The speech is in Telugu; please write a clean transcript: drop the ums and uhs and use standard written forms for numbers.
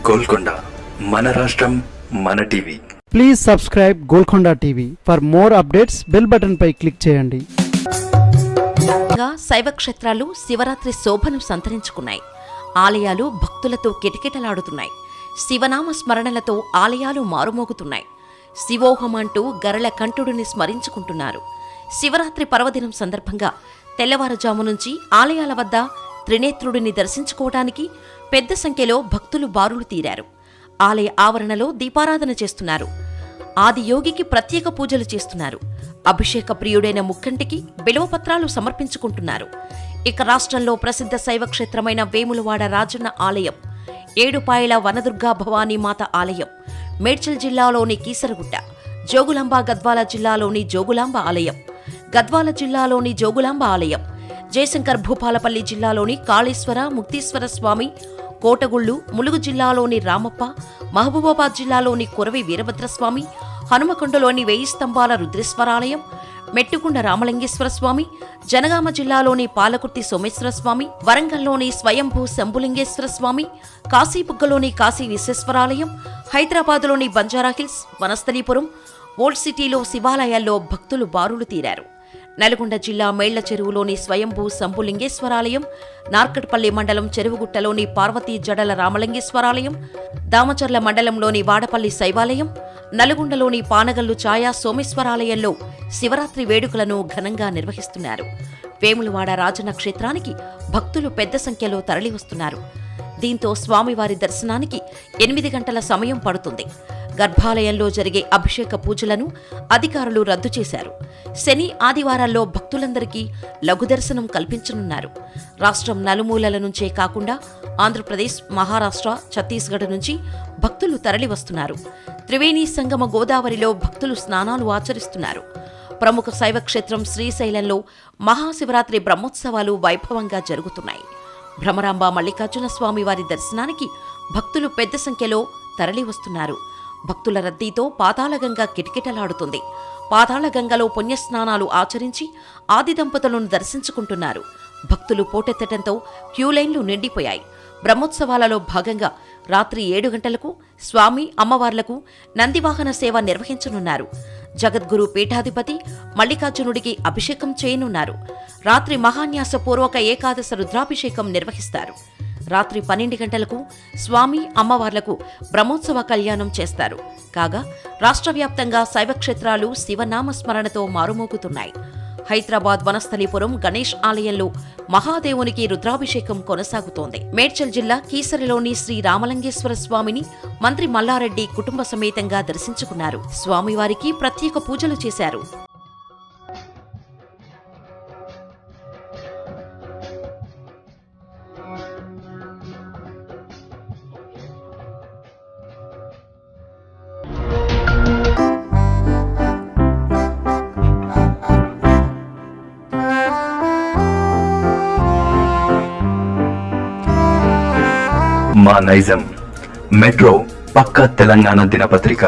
గోల్కొండ మన రాష్ట్రం మన TV. Please subscribe Golconda TV. For more updates bell button పై క్లిక్ చేయండి. శైవ క్షేత్రాలు శివరాత్రి శోభను సంతరించుకున్నాయి. ఆలయాలు భక్తులతో కిటకిటలాడుతున్నాయి. శివనామ స్మరణలతో ఆలయాలు మారుమోగుతున్నాయి. శివోహం అంటూ గరళ కంఠుడిని స్మరించుకుంటున్నారు. శివరాత్రి పర్వదినం సందర్భంగా తెల్లవారుజాము నుంచి ఆలయాల వద్ద త్రినేత్రుడిని దర్శించుకోవడానికి పెద్ద సంఖ్యలో భక్తులు బారులు తీరారు. ఆలయ ఆవరణలో దీపారాధన చేస్తున్నారు. ఆదియోగికి ప్రత్యేక పూజలు చేస్తున్నారు. అభిషేక ప్రియుడైన ముక్కంటికి బిల్వపత్రాలు సమర్పించుకుంటున్నారు. ఇక రాష్ట్రంలో ప్రసిద్ధ శైవక్షేత్రమైన వేములవాడ రాజన్న ఆలయం, ఏడుపాయల వనదుర్గా భవానీ మాత ఆలయం, మేడ్చల్ జిల్లాలోని కీసరగుట్ట, జోగులాంబ గద్వాల జిల్లాలోని జోగులాంబ ఆలయం, గద్వాల జిల్లాలోని జోగులాంబ ఆలయం, జయశంకర్ భూపాలపల్లి జిల్లాలోని కాళేశ్వర ముక్తీశ్వర స్వామి, కోటగుళ్లు, ములుగు జిల్లాలోని రామప్ప, మహబూబాబాద్ జిల్లాలోని కురవి వీరభద్రస్వామి, హనుమకొండలోని 1000 స్తంభాల రుద్రేశ్వరాలయం, మెట్టుకుండ రామలింగేశ్వర స్వామి, జనగామ జిల్లాలోని పాలకుర్తి సోమేశ్వర స్వామి, వరంగల్లోని స్వయంభూ శంభులింగేశ్వర స్వామి, కాశీబుగ్గలోని కాశీ విశ్వేశ్వరాలయం, హైదరాబాదులోని బంజారాహిల్స్, వనస్థలీపురం, ఓల్డ్ సిటీలో శివాలయాల్లో భక్తులు బారులు తీరారు. నల్గొండ జిల్లా మేళ్ల చెరువులోని స్వయంభూ శంభులింగేశ్వరాలయం, నార్కట్పల్లి మండలం చెరువుగుట్టలోని పార్వతీ జడల రామలింగేశ్వరాలయం, దామచర్ల మండలంలోని వాడపల్లి శైవాలయం, నల్గొండలోని పానగల్లు ఛాయా సోమేశ్వరాలయంలో శివరాత్రి వేడుకలను ఘనంగా నిర్వహిస్తున్నారు. వేములవాడ రాజన్న క్షేత్రానికి భక్తులు పెద్ద సంఖ్యలో తరలివస్తున్నారు. దీంతో స్వామివారి దర్శనానికి 8 గంటల సమయం పడుతుంది. గర్భాలయంలో జరిగే అభిషేక పూజలను అధికారులు రద్దు చేశారు. శని, ఆదివారాల్లో భక్తులందరికీ లఘు దర్శనం కల్పించనున్నారు. రాష్ట్రం నలుమూలల నుంచే కాకుండా ఆంధ్రప్రదేశ్, మహారాష్ట్ర, ఛత్తీస్గఢ్ నుంచి భక్తులు తరలివస్తున్నారు. త్రివేణి సంగమ గోదావరిలో భక్తులు స్నానాలు ఆచరిస్తున్నారు. ప్రముఖ శైవక్షేత్రం శ్రీశైలంలో మహాశివరాత్రి బ్రహ్మోత్సవాలు వైభవంగా జరుగుతున్నాయి. భ్రమరాంబ మల్లికార్జున స్వామి వారి దర్శనానికి భక్తులు పెద్ద సంఖ్యలో తరలివస్తున్నారు. భక్తుల రద్దీతో పాతాళగంగ కిటకిటలాడుతుంది. పాతాళగంగలో పుణ్యస్నానాలు ఆచరించి ఆది దంపతులను దర్శించుకుంటున్నారు. భక్తులు పోటెత్తడంతో క్యూలైన్లు నిండిపోయాయి. బ్రహ్మోత్సవాలలో భాగంగా రాత్రి 7 గంటలకు స్వామి, అమ్మవార్లకు నందివాహన సేవ నిర్వహించనున్నారు. జగద్గురు పీఠాధిపతి మల్లికార్జునుడికి అభిషేకం చేయనున్నారు. రాత్రి మహాన్యాసపూర్వక ఏకాదశ రుద్రాభిషేకం నిర్వహిస్తారు. రాత్రి 12 గంటలకు స్వామి, అమ్మవార్లకు బ్రహ్మోత్సవ కళ్యాణం చేస్తారు. కాగా రాష్ట్ర వ్యాప్తంగా శైవక్షేత్రాలు శివనామ స్మరణతో మారుమోగుతున్నాయి. హైదరాబాద్ వనస్థలీపురం గణేష్ ఆలయంలో మహాదేవునికి రుద్రాభిషేకం కొనసాగుతోంది. మేడ్చల్ జిల్లా కీసరిలోని శ్రీ రామలింగేశ్వర స్వామిని మంత్రి మల్లారెడ్డి కుటుంబ సమేతంగా దర్శించుకున్నారు. స్వామివారికి ప్రత్యేక పూజలు చేశారు. మా నైజం మెట్రో పక్క తెలంగాణ దినపత్రిక.